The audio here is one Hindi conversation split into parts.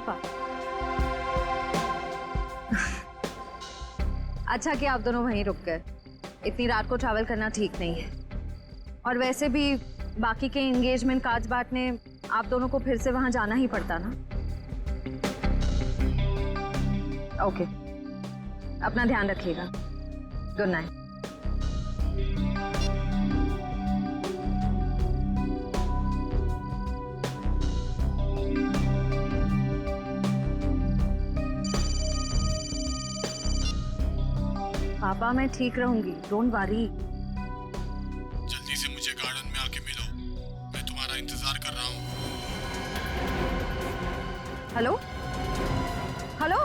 पापा। अच्छा कि आप दोनों वहीं रुक गए, इतनी रात को ट्रैवल करना ठीक नहीं है। और वैसे भी बाकी के एंगेजमेंट कार्ड्स बांटने आप दोनों को फिर से वहां जाना ही पड़ता ना। ओके, अपना ध्यान रखिएगा। Good night. पापा मैं ठीक रहूंगी, डोंट वरी। जल्दी से मुझे गार्डन में आके मिलो, मैं तुम्हारा इंतजार कर रहा हूँ। हेलो हेलो,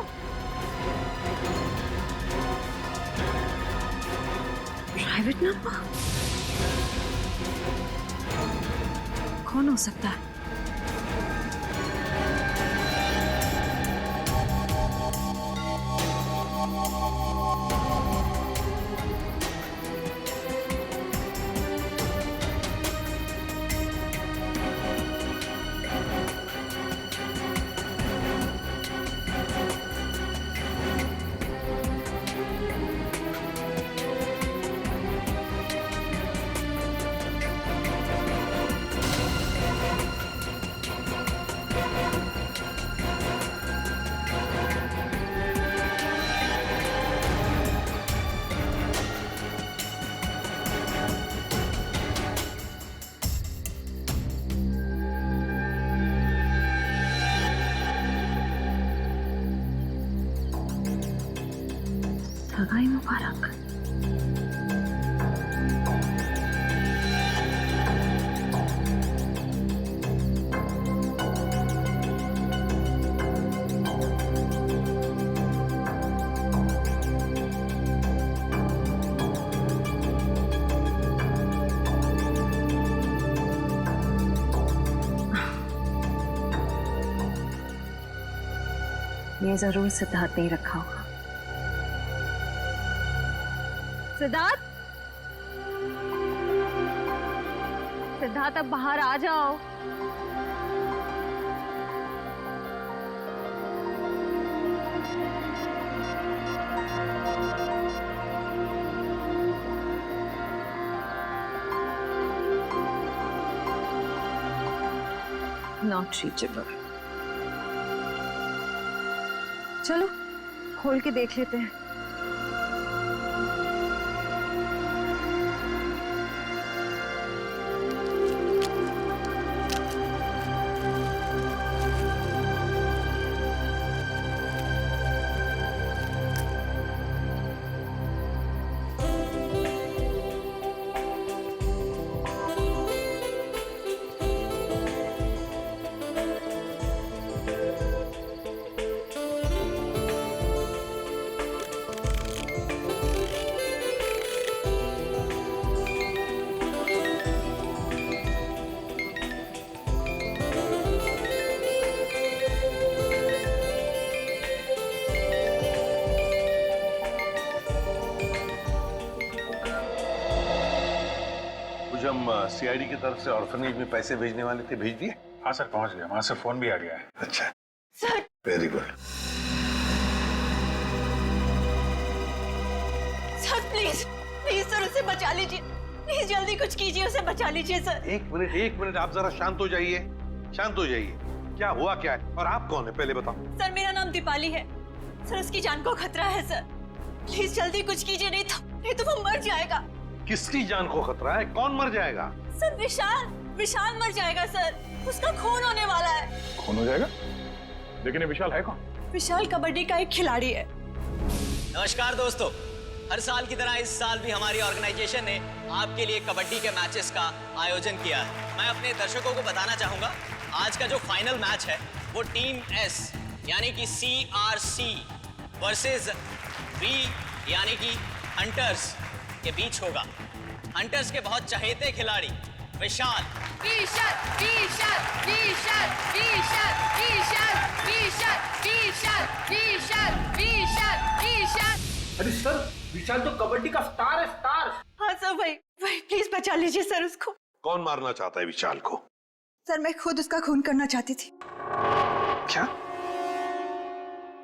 प्राइवेट नंबर कौन हो सकता है? सगाई मुबारक। ये जरूर सिद्धार्थ ने रखा होगा। सिद्धार्थ, सिद्धार्थ अब बाहर आ जाओ। Not reachable. चलो खोल के देख लेते हैं। हम सीआईडी की तरफ से ऑर्फनेज में पैसे भेजने वाले थे, भेज दिए? हाँ सर, पहुंच गया, वहां से फोन भी आ गया है। अच्छा sir, very good. Sir please please sir उसे बचा लीजिए, प्लीज जल्दी कुछ कीजिए, उसे बचा लीजिए सर। एक मिनट आप जरा शांत हो जाइए, शांत हो जाइए। क्या हुआ क्या है और आप कौन है पहले बताओ। सर मेरा नाम दीपाली है सर, उसकी जान को खतरा है सर, प्लीज जल्दी कुछ कीजिए, नहीं तो वो मर जाएगा। किसकी जान को खतरा है? कौन मर जाएगा? सर विशाल मर जाएगा सर, उसका खून होने वाला है। खून हो जाएगा? लेकिन ये विशाल है कौन? विशाल कबड्डी का एक खिलाड़ी है। नमस्कार दोस्तों, हर साल की तरह इस साल भी हमारी ऑर्गेनाइजेशन ने आपके लिए कबड्डी के मैचेस का आयोजन किया है। मैं अपने दर्शकों को बताना चाहूंगा, आज का जो फाइनल मैच है वो टीम एस यानी कि CRC वर्सेस B यानी कि हंटर्स के बीच होगा। हंटर्स के बहुत चहेते खिलाड़ी विशाल विशाल विशाल विशाल विशाल विशाल विशाल विशाल विशाल विशाल विशाल। अरे सर, विशाल तो कबड्डी का स्टार है, स्टार। हाँ सर, वही प्लीज बचा लीजिए सर उसको। कौन मारना चाहता है विशाल को? सर मैं खुद उसका खून करना चाहती थी। क्या?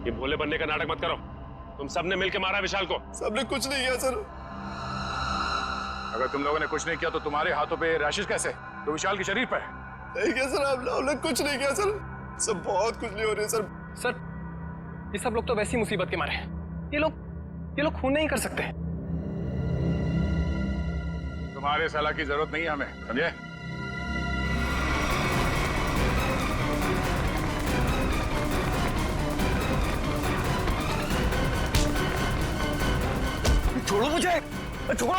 ये भोले बनने का नाटक मत करो। तुम सबने मिलकर मारा विशाल को। सबने कुछ नहीं किया सर। अगर तुम लोगों ने कुछ नहीं किया तो तुम्हारे हाथों पे रैशेस कैसे? तो विशाल के शरीर पर नहीं किया सर, आप लोगों ने कुछ नहीं किया सर। सब बहुत कुछ नहीं हो रही है सर। सर, ये सब लोग तो वैसी मुसीबत के मारे हैं। ये लोग खून नहीं कर सकते। तुम्हारे सलाह की जरूरत नहीं है हमें, समझे? छोड़ो मुझे, छोड़ो।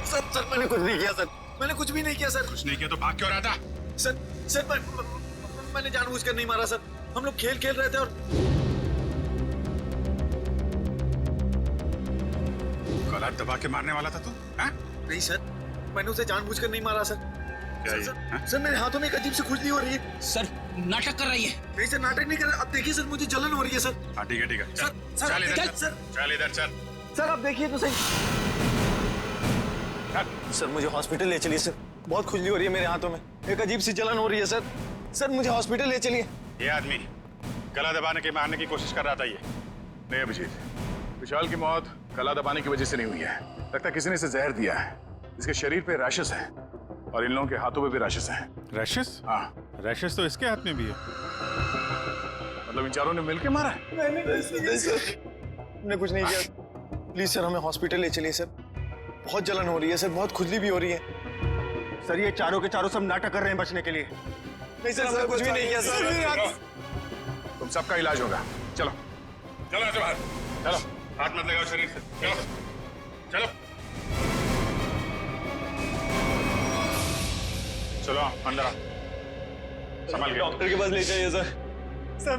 सर मैंने कुछ नहीं किया सर, मैंने कुछ भी नहीं किया सर। कुछ नहीं किया तो भाग क्यों रहा था? सर मैंने जानबूझकर नहीं मारा सर। हम लोग खेल खेल रहे थे और गला दबा के मारने वाला था तू? नहीं सर, मैंने उसे जानबूझकर नहीं मारा सर। क्या ये? सर मेरे हाथों में एक अजीब सी खुजली हो रही है। सर नाटक कर रही है। नहीं सर, नाटक नहीं कर रहा। अब देखिए सर, मुझे जलन हो रही है सर। हाँ ठीक है सर चल इधर सर चल इधर चल। सर आप देखिए तो सही। सर मुझे हॉस्पिटल ले चलिए सर, बहुत खुजली हो रही है मेरे हाथों में, एक अजीब सी जलन हो रही है सर। सर मुझे हॉस्पिटल ले चलिए। ये आदमी गला दबाने के मारने की कोशिश कर रहा था। ये नहीं अभिजीत, विशाल की मौत गला दबाने की वजह से नहीं हुई है। लगता है किसी ने इसे जहर दिया है। इसके शरीर पे रैशेस हैं और इन लोगों के हाथों पे भी रैशेस हैं। रैशेस? हाँ, रैशेस तो इसके हाथ में भी है। मतलब इन चारों ने मिलकर मारा है? नहीं सर, मैंने कुछ नहीं किया। प्लीज सर हमें हॉस्पिटल ले चलिए सर, बहुत जलन हो रही है सर, बहुत खुजली भी हो रही है। सर ये चारों के चारों सब नाटक कर रहे हैं बचने के लिए। नहीं सर, हमने कुछ भी नहीं किया सर। तुम सबका इलाज होगा। चलो चलो ऐसे बाहर। चलो, हाथ मत लगाओ शरीर से। चलो चलो चलो अंदर आओ। संभाल के। डॉक्टर के पास ले जाइए सर।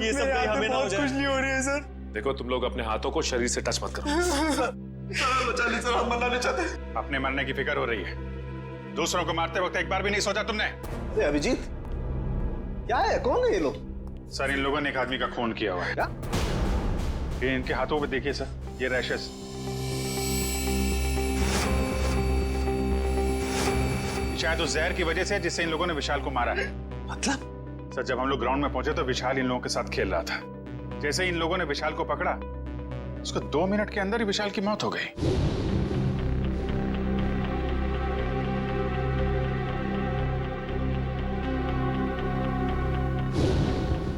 ये सब कहीं हमें ना हो जाए। खुजली हो रही है सर। देखो, तुम लोग अपने हाथों को शरीर से टच मत करो। सर बचा ली सर, हम मरना नहीं चाहते। अपने मरने की फिक्र हो रही है, दूसरों को मारते वक्त एक बार भी नहीं सोचा तुमने? अभिजीत क्या है, कौन है ये लोग? सर इन लोगों ने एक आदमी का खून किया हुआ है। क्या? ये इनके हाथों पे देखिए सर, ये रैशेस। शायद उस जहर की वजह से जिससे इन लोगों ने विशाल को मारा है। मतलब? सर जब हम लोग ग्राउंड में पहुंचे तो विशाल इन लोगों के साथ खेल रहा था। जैसे ही इन लोगों ने विशाल को पकड़ा, उसको 2 मिनट के अंदर ही विशाल की मौत हो गई।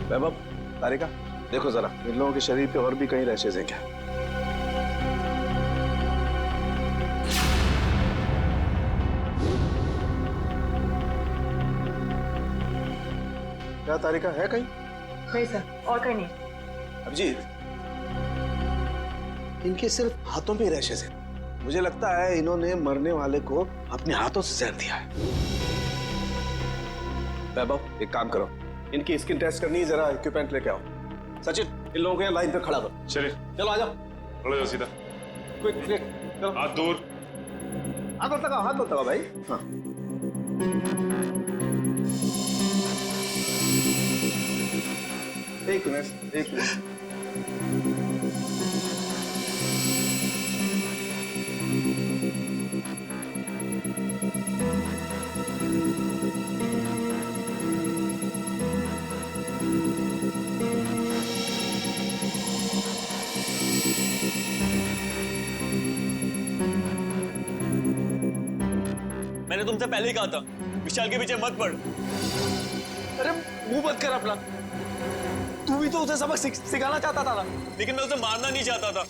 वैभव, तारिका देखो जरा, इन लोगों के शरीर पे और भी कहीं रैशेज हैं क्या? क्या तारिका है कहीं? नहीं सर, और कहीं नहीं। अभिजीत, इनके सिर्फ हाथों पे रैशेज हैं। मुझे लगता है इन्होंने मरने वाले को अपने हाथों से जहर दिया है। वैभव एक काम करो, इनकी स्किन टेस्ट करनी है, जरा इक्विपमेंट लेके आओ। सचिन इन लोगों को यहाँ लाइन पे खड़ा करो। चलिए चलो आ जाओ। थोड़ा जाओ सीधा। क्विक क्विक चलो। हाथ दूर। हाथ मत लगाओ भाई। हाँ एक मिनट। मैंने तुमसे पहले ही कहा था, विशाल के पीछे मत पड़। अरे मुंह बंद कर अपना, तू भी तो उसे सबक सिखाना चाहता था ना। लेकिन मैं उसे मारना नहीं चाहता था।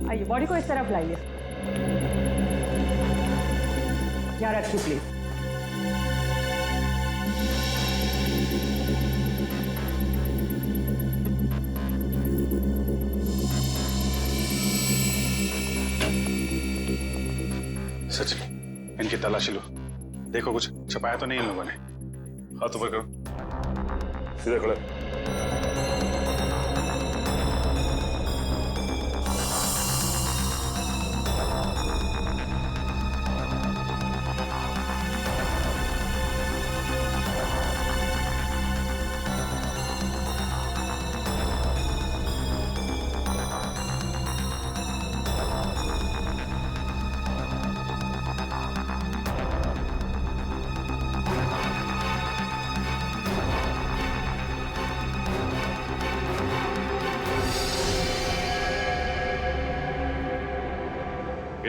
आइए, बॉडी को इस तरफ लाइए। यहाँ रखिए प्लीज। सचिन इनकी तलाशी लो, देखो कुछ छपाया तो नहीं इन लोगों ने। हाथ ऊपर करो, सीधे खड़े।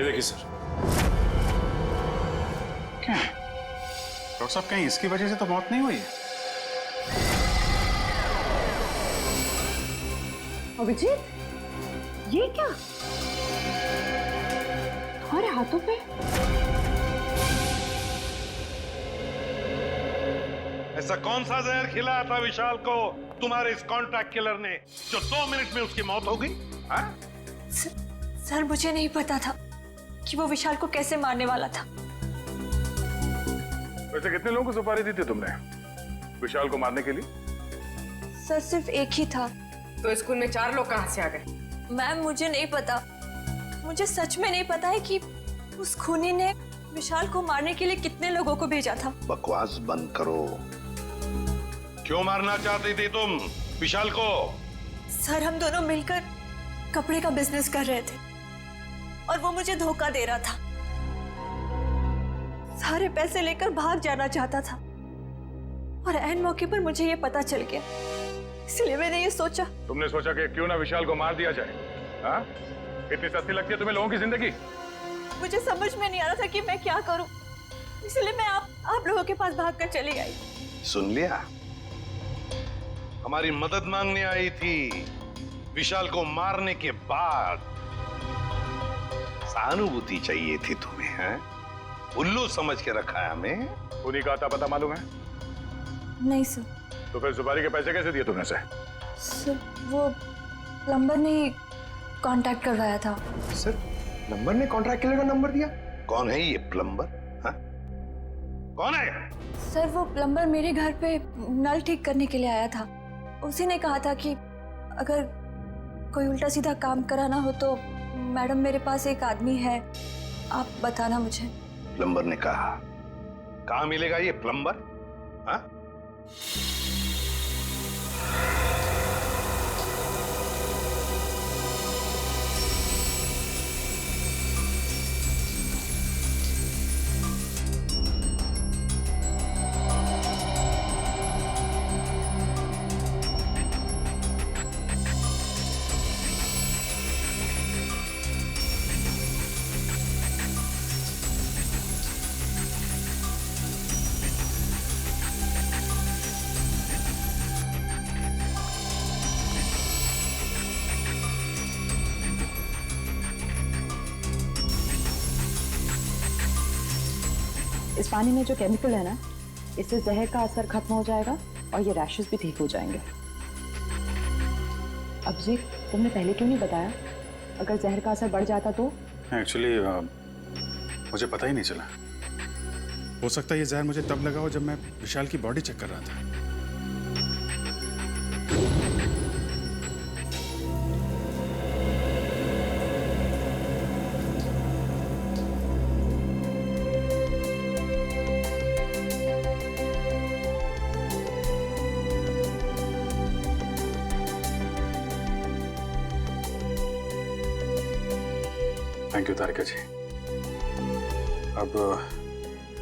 ये देखिए सर। क्या है डॉक्टर साहब, कहीं इसकी वजह से तो मौत नहीं हुई है? अभिजीत, ये क्या तुम्हारे हाथों पे? ऐसा कौन सा जहर खिलाया था विशाल को तुम्हारे इस कॉन्ट्रैक्ट किलर ने जो 2 मिनट में उसकी मौत हो गई? सर मुझे नहीं पता था कि वो विशाल को कैसे मारने वाला था। वैसे कितने लोगों को सुपारी दी थी तुमने विशाल को मारने के लिए? सर सिर्फ एक ही था। तो स्कूल में 4 लोग कहाँ से आ गए? मैम मुझे नहीं पता, मुझे सच में नहीं पता है कि उस खूनी ने विशाल को मारने के लिए कितने लोगों को भेजा था। बकवास बंद करो। क्यों मारना चाहती थी तुम विशाल को? सर हम दोनों मिलकर कपड़े का बिजनेस कर रहे थे और वो मुझे धोखा दे रहा था। सारे पैसे लेकर भाग जाना चाहता था और ऐन मौके पर मुझे ये पता चल गया, इसलिए मैंने ये सोचा। तुमने सोचा कि क्यों ना विशाल को मार दिया जाए? हाँ? इतनी सस्ती लगती है तुम्हें लोगों की जिंदगी? मुझे समझ में नहीं आ रहा था कि मैं क्या करूं, इसलिए मैं आप लोगों के पास भागकर चली आई। सुन लिया, हमारी मदद मांगने आई थी विशाल को मारने के बाद। सहानुभूति चाहिए थी तुम्हें, हैं? उल्लू समझ के रखा है हमें। उन्हीं का आता पता मालूम है? नहीं सर। तो फिर सुपारी के पैसे कैसे दिए तुमने? सर वो प्लम्बर ने कांटेक्ट करवाया था। सर प्लम्बर ने कॉन्ट्रैक्ट किलर का नंबर दिया? कौन है ये प्लम्बर? हाँ? कौन है? सर वो प्लम्बर मेरे घर पे नल ठीक करने के लिए आया था। उसी ने कहा था कि अगर कोई उल्टा सीधा काम कराना हो तो मैडम मेरे पास एक आदमी है, आप बताना मुझे। प्लम्बर ने कहा? कहाँ मिलेगा ये प्लम्बर? हाँ? इस पानी में जो केमिकल है ना, इससे जहर का असर खत्म हो जाएगा और ये रैशेस भी ठीक हो जाएंगे। अभिजीत, तुमने पहले क्यों नहीं बताया? अगर जहर का असर बढ़ जाता तो? एक्चुअली मुझे पता ही नहीं चला। हो सकता है ये जहर मुझे तब लगा हो जब मैं विशाल की बॉडी चेक कर रहा था। थैंक यू तारिका जी। अब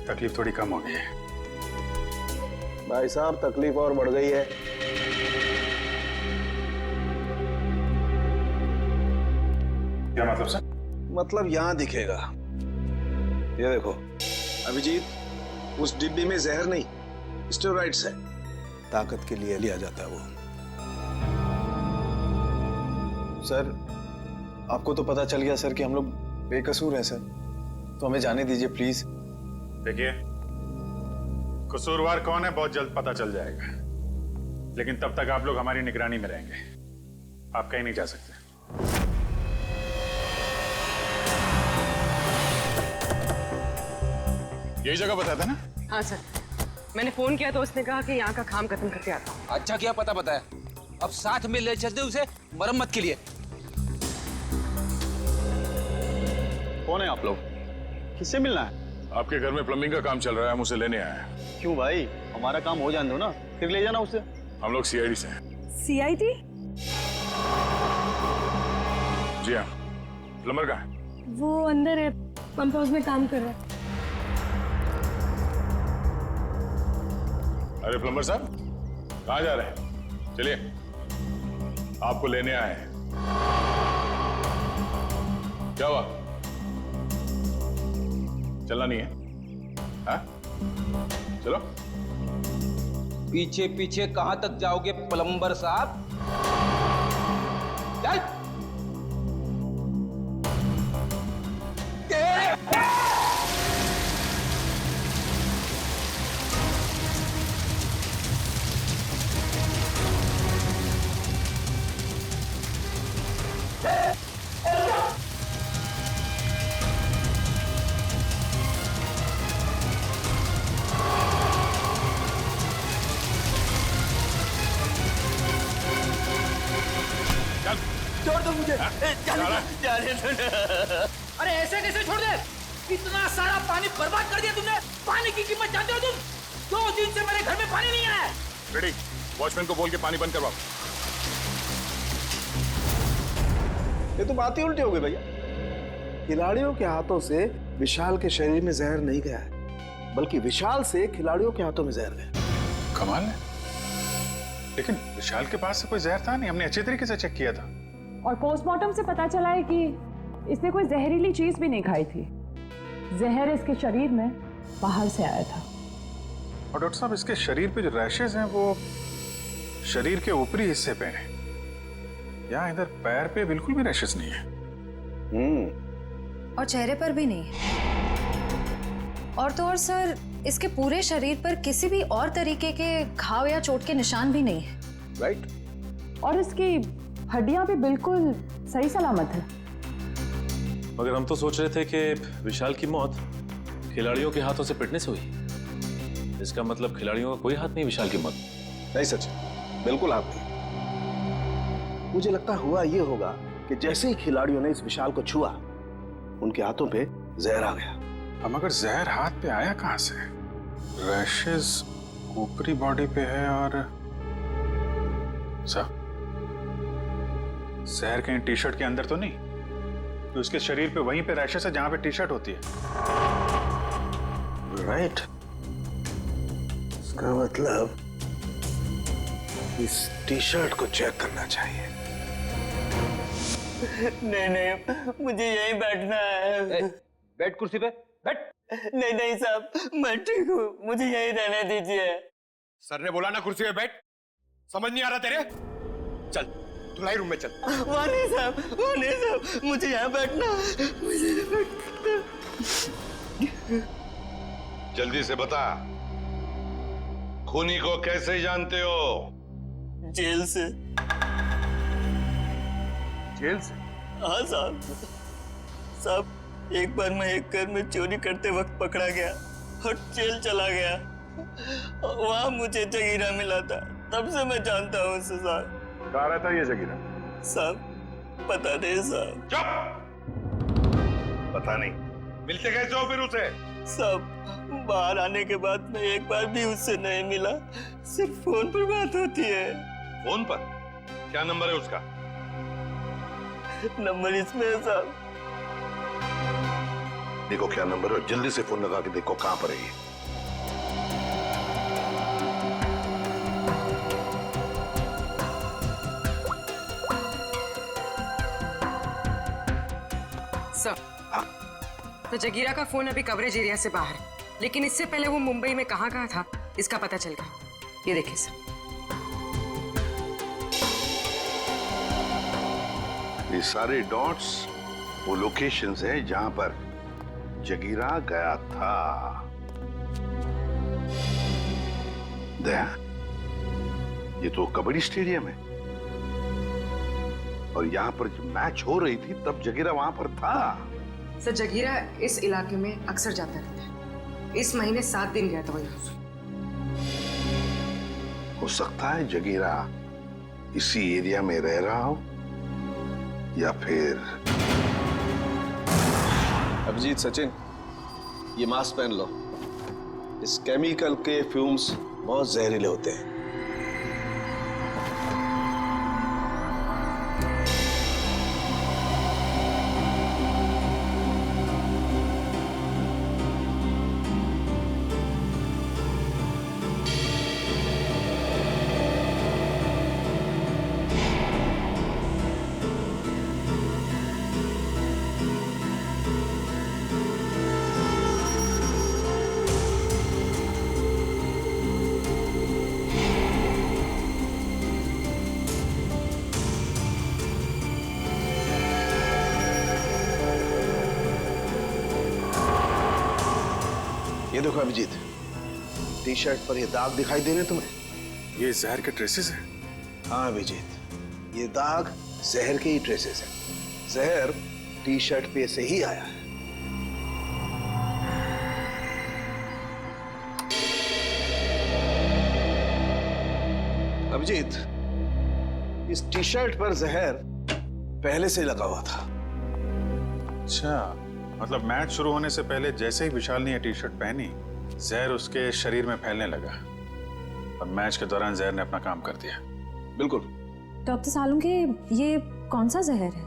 तकलीफ थोड़ी कम हो गई है। भाई साहब तकलीफ और बढ़ गई है। क्या मतलब सर? मतलब यहाँ दिखेगा, ये देखो अभिजीत, उस डिब्बी में जहर नहीं, स्टेरॉइड्स है। ताकत के लिए लिया जाता है वो। सर आपको तो पता चल गया सर कि हम लोग बेकसूर हैं सर, तो हमें जाने दीजिए प्लीज। देखिए, कसूरवार कौन है बहुत जल्द पता चल जाएगा, लेकिन तब तक आप लोग हमारी निगरानी में रहेंगे। आप कहीं नहीं जा सकते। यही जगह बताया था ना? हाँ सर, मैंने फोन किया तो उसने कहा कि यहाँ का काम खत्म करके आता हूँ। अच्छा क्या पता बताया, अब साथ में ले चलते उसे मरम्मत के लिए। कौन है आप लोग? किससे मिलना है? आपके घर में प्लम्बिंग का काम चल रहा है, हम उसे लेने आए हैं। क्यों भाई, हमारा काम हो जाने दो ना, फिर ले जाना उसे। हम लोग सीआईडी से हैं। सीआईडी? जी हाँ। प्लम्बर कहाँ है? वो अंदर है, पंप हाउस में काम कर रहा है। अरे प्लम्बर साहब, कहाँ जा रहे हैं? चलिए, आपको लेने आए हैं। क्या हुआ? चलना नहीं है? हाँ? चलो। पीछे पीछे कहां तक जाओगे प्लम्बर साहब? चल। छोड़ दो मुझे। जाने दो ना। अरे ऐसे कैसे छोड़ दे? इतना सारा पानी बर्बाद कर दिया तुमने। पानी की कीमत जानते हो तुम? 2 दिन से मेरे घर में पानी नहीं आया है। रेडी, वॉचमैन को बोल के पानी बंद करवाओ। ये तो बात ही उल्टी हो गई भैया। खिलाड़ियों के हाथों से विशाल के शरीर में जहर नहीं गया है, बल्कि विशाल से खिलाड़ियों के हाथों में जहर गया। कमाल है, लेकिन विशाल के पास से कोई जहर था नहीं, हमने अच्छे तरीके से चेक किया था। और पोस्टमार्टम से पता चला है कि इसने कोई जहरीली चीज भी नहीं खाई थी। जहर इसके शरीर में बाहर से आया था। और डॉक्टर साहब, इसके शरीर पे जो रैशेज हैं वो शरीर के ऊपरी हिस्से पे हैं। यहाँ इधर पैर पे बिल्कुल भी रैशेज नहीं है। और चेहरे पर भी नहीं। और तो और सर, इसके पूरे शरीर पर किसी भी और तरीके के घाव या चोट के निशान भी नहीं है। राइट। और इसकी हड्डियां भी बिल्कुल सही सलामत है। मगर हम तो सोच रहे थे कि विशाल की मौत खिलाड़ियों के हाथों से पिटने से हुई। इसका मतलब खिलाड़ियों का कोई हाथ नहीं विशाल की मौत। नहीं सचिन, बिल्कुल आप नहीं। मुझे लगता हुआ ये होगा कि जैसे ही खिलाड़ियों ने इस विशाल को छुआ, उनके हाथों पे जहर आ गया। अब मगर जहर हाथ पे आया कहां से? रैशेज ऊपरी बॉडी पे है और जहर कहीं टी शर्ट के अंदर तो नहीं? तो उसके शरीर पे वहीं पे रैशेज है जहां पे टी शर्ट होती है। राइट। इसका मतलब इस टी शर्ट को चेक करना चाहिए। नहीं नहीं, मुझे यहीं बैठना है। बैठ कुर्सी पे, बैठ। नहीं नहीं साहब, मैं ठीक हूँ, मुझे यहीं रहने दीजिए। सर ने बोला ना कुर्सी पे बैठ। समझ नहीं आ रहा तेरे? चल धुलाई रूम में चल। वहाँ नहीं साहब, मुझे यहाँ बैठना है, मुझे यहाँ बैठना। जल्दी से बता, खूनी को कैसे जानते हो? जेल से। जेल से? हाँ साहब। साहब, एक बार मैं एक घर में चोरी करते वक्त पकड़ा गया और जेल चला गया। वहाँ मुझे जगीरा मिला था, तब से मैं जानता हूँ उसे साहब। कहाँ रहता है ये जगीरा? साहब पता नहीं साहब। चुप! पता नहीं? मिलते कैसे हो फिर उसे? साहब, बाहर आने के बाद मैं एक बार भी उससे नहीं मिला, सिर्फ फोन पर बात होती है। फोन पर? क्या नंबर है उसका? नंबर इसमें है साहब। देखो क्या नंबर है, जल्दी से फोन लगा के देखो कहां पर है ये। सर, तो जगीरा का फोन अभी कवरेज एरिया से बाहर है, लेकिन इससे पहले वो मुंबई में कहाँ था इसका पता चल गया। ये देखिए सर। ये सारे डॉट्स वो लोकेशंस हैं जहां पर जगीरा गया था। दया, ये तो कबड्डी स्टेडियम है और यहाँ पर जब मैच हो रही थी तब जगीरा वहां पर था। सर, जगीरा इस इलाके में अक्सर जाता रहता है। इस महीने 7 दिन गया था वो यहाँ से। हो सकता है जगीरा इसी एरिया में रह रहा हो या फिर। अभिजीत, सचिन, ये मास्क पहन लो। इस केमिकल के फ्यूम्स बहुत जहरीले होते हैं। ये देखो अभिजीत, टी शर्ट पर ये दाग दिखाई दे रहे तुम्हें? ये जहर के ट्रेसेस हैं? हाँ अभिजीत, ये दाग जहर के ही ट्रेसेस हैं। जहर टी शर्ट पे से ही आया है। अभिजीत, इस टी शर्ट पर जहर पहले से लगा हुआ था। अच्छा, मतलब मैच शुरू होने से पहले जैसे ही विशाल ने ये टी शर्ट पहनी, जहर उसके शरीर में फैलने लगा और मैच के दौरान जहर ने अपना काम कर दिया। बिल्कुल। डॉक्टर सालुंखे, ये कौन सा जहर है?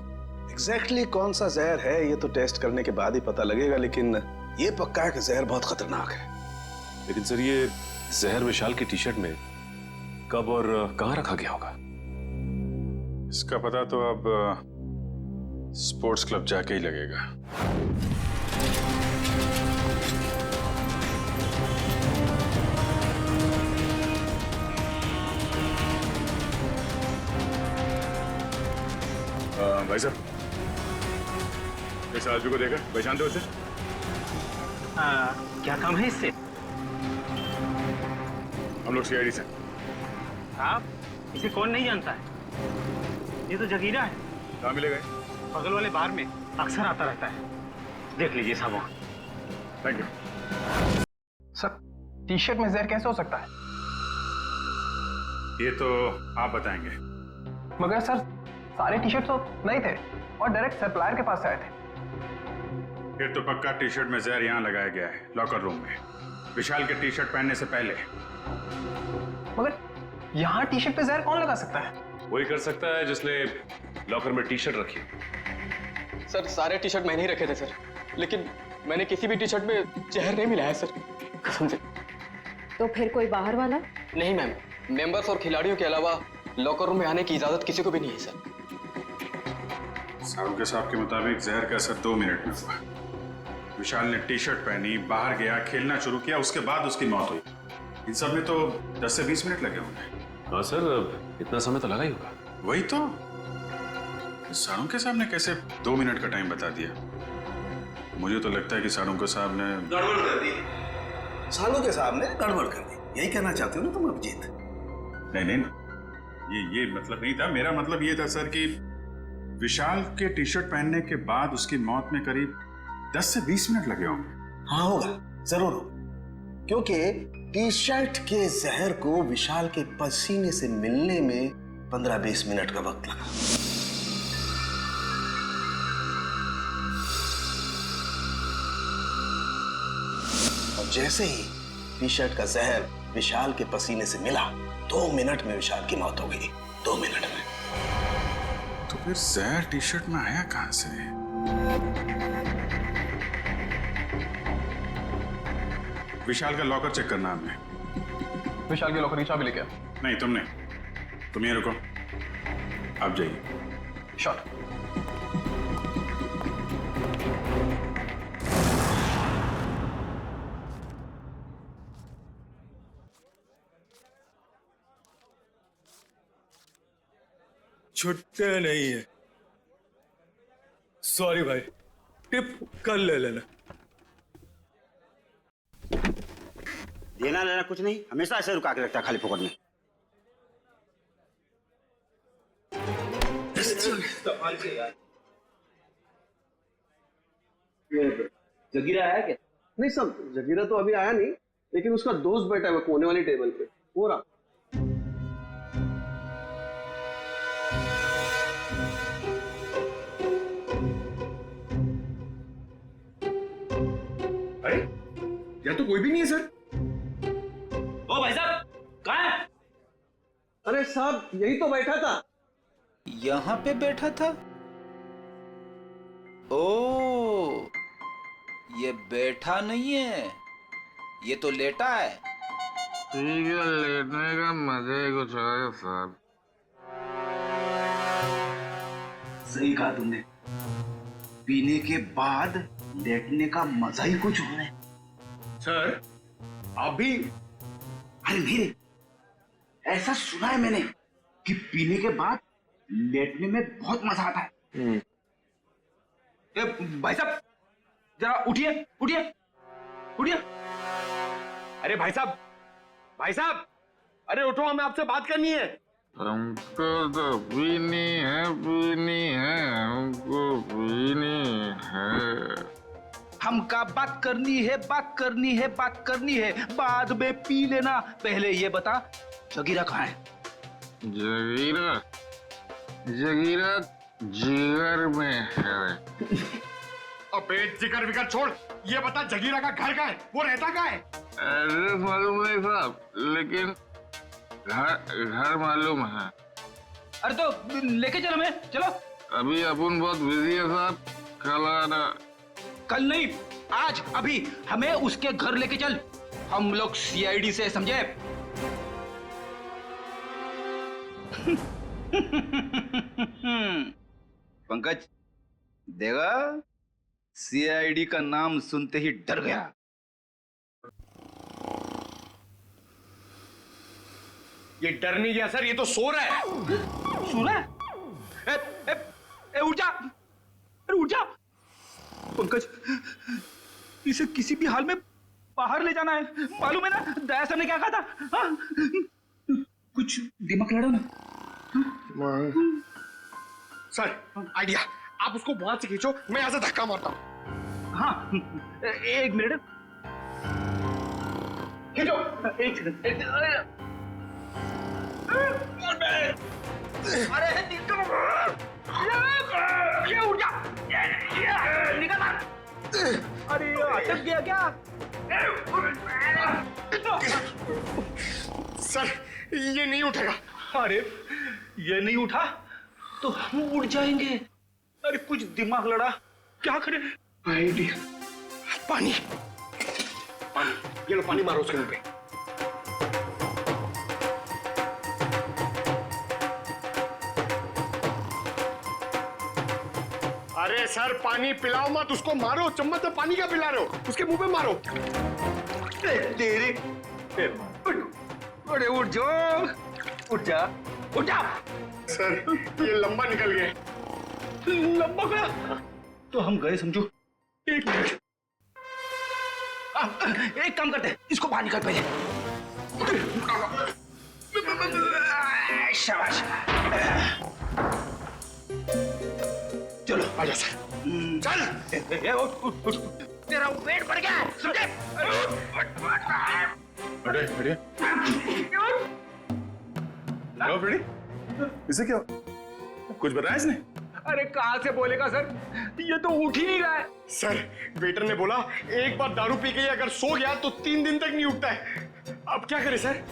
एग्जैक्टली कौन सा जहर है ये तो टेस्ट करने के बाद ही पता लगेगा, लेकिन ये पक्का है कि जहर बहुत खतरनाक है। लेकिन सर, ये जहर विशाल की टी शर्ट में कब और कहां रखा गया होगा? इसका पता तो अब स्पोर्ट्स क्लब जाके ही लगेगा। भाई साहब, इस आदमी को देखा, पहचानते हो उसे? क्या काम है इससे? हम लोग सीआईडी से। आप इसे कौन नहीं जानता है? ये तो जगीरा है। कहाँ मिलेगा? बगल वाले बार में अक्सर आता रहता है, देख लीजिए साहब। Thank you sir. T shirt में जहर कैसे हो सकता है? ये तो आप बताएंगे। मगर सर, सारे टी शर्ट तो नहीं थे और डायरेक्ट सप्लायर के पास से आए थे। फिर तो पक्का टी शर्ट में जहर यहाँ लगाया गया है, लॉकर रूम में, विशाल के टी शर्ट पहनने से पहले। मगर यहाँ टी शर्ट पे जहर कौन लगा सकता है? वही कर सकता है जिसने लॉकर में टी शर्ट रखी। सर, सारे टी शर्ट मैंने ही रखे थे सर, लेकिन मैंने किसी भी टी शर्ट में जहर नहीं मिलाया सर, कसम से। तो फिर कोई बाहर वाला? नहीं मैम, मेंबर्स और खिलाड़ियों के अलावा लॉकर रूम में आने की इजाजत किसी को भी नहीं है सर। सालुंखे साहब के मुताबिक जहर का असर 2 मिनट में हुआ। विशाल ने टी शर्ट पहनी, बाहर गया, खेलना शुरू किया, उसके बाद उसकी मौत हुई। इन सब में तो 10 से 20 मिनट लगे होंगे। हाँ सर, इतना समय तो लगा ही होगा। वही तो, सालुंखे साहब ने कैसे 2 मिनट का टाइम बता दिया? मुझे तो लगता है कि सालुंखे साहब ने गड़बड़ कर दी। सालुंखे साहब ने गड़बड़ कर दी, यही कहना चाहते हो ना तुम अभिजीत? नहीं, ये मतलब नहीं था। मेरा मतलब ये था सर कि विशाल के टी शर्ट पहनने के बाद उसकी मौत में करीब 10 से 20 मिनट लगे होंगे। हाँ होगा, जरूर होगा, क्योंकि टी शर्ट के जहर को विशाल के पसीने से मिलने में 15-20 मिनट का वक्त लगा। और जैसे ही टी शर्ट का जहर विशाल के पसीने से मिला, 2 मिनट में विशाल की मौत हो गई। 2 मिनट में। तो फिर जहर टी शर्ट में आया कहां से? विशाल का लॉकर चेक करना हमने। विशाल के लॉकर की चाबी लेके आ। नहीं, तुमने। तुम ये रुको, आप जाइए। शॉट। छुट्टे नहीं है। सॉरी भाई, टिप कल ले लेना। देना लेना कुछ नहीं, हमेशा ऐसे रुका के रखता है खाली फोकट में। जगीरा आया क्या? नहीं सब, जगीरा तो अभी आया नहीं, लेकिन उसका दोस्त बैठा है कोने वाली टेबल पे, हो रहा। अरे यहाँ तो कोई भी नहीं है सर। ओ भाई साहब, कहाँ है? अरे साहब, यही तो बैठा था। यहाँ पे बैठा था? ओ, ये बैठा नहीं है, ये तो लेटा है। ठीक है, लेटने का मजा ही कुछ है साहब। सही कहा तुमने, पीने के बाद लेटने का मजा ही कुछ और है। सर, आप भी? अरे नहीं रे, ऐसा सुना है मैंने कि पीने के बाद लेटने में बहुत मजा आता है। भाई साहब, जरा उठिए, उठिए, उठिए। अरे भाई साहब, अरे उठो, हमें आपसे बात करनी है। हमको तो पीनी है, हमको पीनी है। हमका बात करनी है, बाद में पी लेना। पहले ये बता, जगीरा कहाँ है? जगीरा जिगर में है। अबे जिगर विगर छोड़, ये बता जगीरा का घर कहाँ है, वो रहता कहाँ है? एड्रेस मालूम नहीं साहब, लेकिन घर मालूम है। अरे तो लेके चलो, मैं चलो। अभी अपन बहुत बिजी है साहब, कल आना। कल नहीं, आज, अभी हमें उसके घर लेके चल। हम लोग सीआईडी से, समझे? पंकज देगा, सीआईडी का नाम सुनते ही डर गया। ये डर नहीं गया सर, ये तो सो रहा है। सो रहा है? उठ जा, अरे उठ जा। पंकज, इसे किसी भी हाल में बाहर ले जाना है, मालूम है ना दया सर ने क्या कहा था? हाँ? कुछ दिमाग लड़ो ना। सर आइडिया, आप उसको वहां से खींचो, मैं यहां से धक्का मारता हूं। हाँ, एक मिनट खींचो, एक सेकंड। अरे निकल, ये उठ जा, निकल। अरे अटक गया क्या? सर ये नहीं उठेगा। अरे ये नहीं उठा तो हम उठ जाएंगे। अरे कुछ दिमाग लड़ा, क्या करें? आइडिया, पानी, ये लो पानी मारो उसके मुंह पे। अरे सर पानी पिलाओ मत उसको, मारो, चम्मच से पानी क्या पिला रहे हो, उसके मुंह पे मारो। तेरे अरे उठ जाओ, उठ जा, उठ जा। सर ये लंबा निकल गया। लंबा गया तो हम गए समझो। एक मिनट, एक काम करते हैं, इसको बाहर निकाल पहले। शाबाश, चलो आजा सर, चल। उठ, तेरा वेट बढ़ गया, समझे? बढ़िया। लो बेटी, इसे क्या कुछ बताया इसने? अरे कहाँ से बोलेगा सर, ये तो उठ ही नहीं रहा है। सर वेटर ने बोला एक बार दारू पी के अगर सो गया तो 3 दिन तक नहीं उठता है। अब क्या करें सर?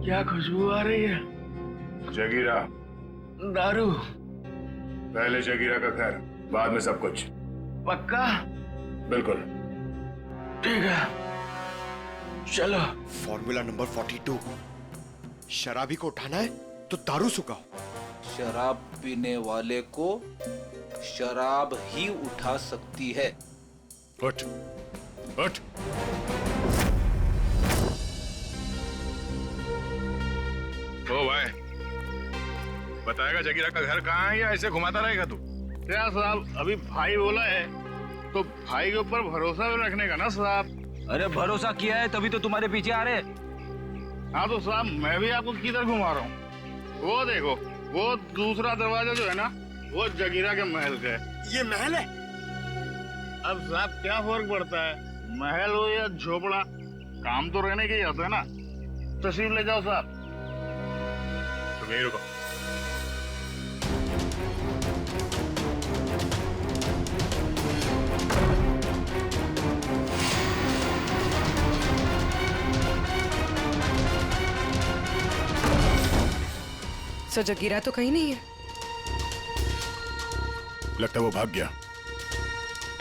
क्या खुशबू आ रही है? जगीरा, दारू। पहले जगीरा का घर, बाद में सब कुछ। पक्का? बिल्कुल। ठीक है, चलो। फॉर्मूला नंबर 42, शराबी को उठाना है तो दारू सुखाओ। शराब पीने वाले को शराब ही उठा सकती है। उठ, उठ। ओ भाई, बताएगा जगीरा का घर कहाँ है या ऐसे घुमाता रहेगा तू? क्या साहब, अभी भाई बोला है तो भाई के ऊपर भरोसा भी रखने का ना साहब। अरे भरोसा किया है तभी तो तुम्हारे पीछे आ रहे। हाँ तो साहब मैं भी आपको किधर घुमा रहा हूँ। वो देखो, वो दूसरा दरवाजा जो है ना, वो जगीरा के महल का है। ये महल है? अब साहब क्या फर्क पड़ता है, महल हो या झोपड़ा, काम तो रहने के ही होता है ना। तशरीफ ले जाओ साहब। तो यहीं रुको। सर जगीरा तो कहीं नहीं है। लगता है वो भाग गया।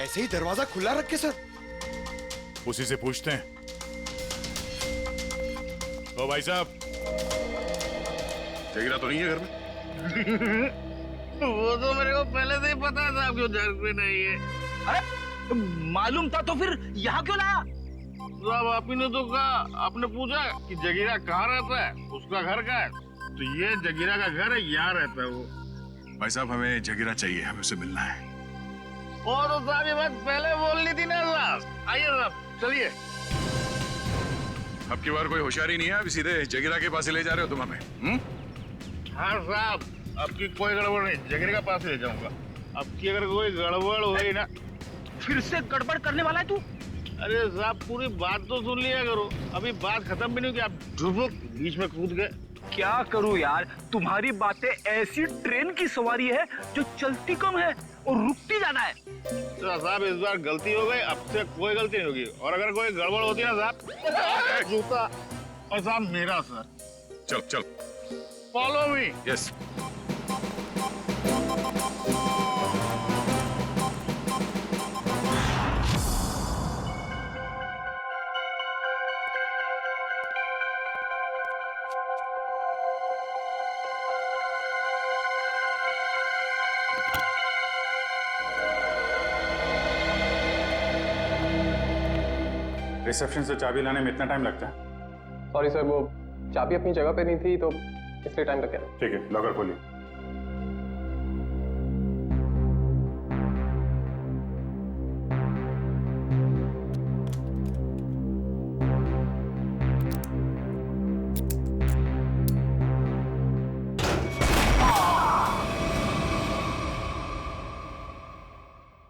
ऐसे ही दरवाजा खुला रख के सर? उसी से पूछते हैं। ओ भाई साहब, जगीरा तो नहीं है घर में? वो तो मेरे को पहले से ही पता था आपको घर पे नहीं है। अरे मालूम था तो फिर यहाँ क्यों लाया? साहब आप ही ने तो कहा, आपने पूछा कि जगीरा कहाँ रहता है, उसका घर कहाँ है, तो ये जगीरा का घर है, यहाँ रहता है वो। भाई साहब हमें जगीरा चाहिए, हमें उससे मिलना है। और तो साहब ये बात पहले बोलनी थी ना साहब। आइए साहब चलिए। अब की बार कोई होशियारी नहीं है, अभी सीधे जगीरा के पास ही ले जा रहे हो तुम हमें? हाँ साहब, अब की कोई गड़बड़ नहीं, जगीरा के पास ले जाऊंगा। अब की अगर कोई गड़बड़ हुई ना। फिर से गड़बड़ करने वाला है तू? अरे साहब पूरी बात तो सुन लिया करो, अभी बात खत्म भी नहीं हुई कि आप ढुबुक बीच में कूद गए। क्या करूं यार, तुम्हारी बातें ऐसी ट्रेन की सवारी है जो चलती कम है और रुकती ज्यादा है। तो साहब इस बार गलती हो गई, अब से कोई गलती नहीं होगी, और अगर कोई गड़बड़ होती ना साहब, जूता और साहब मेरा सर। चल चल, फॉलो मी। यस। रिसेप्शन से चाबी लाने में इतना टाइम लगता है? सॉरी सर, वो चाबी अपनी जगह पे नहीं थी तो इसलिए टाइम लग गया। ठीक है, लॉकर खोलिए।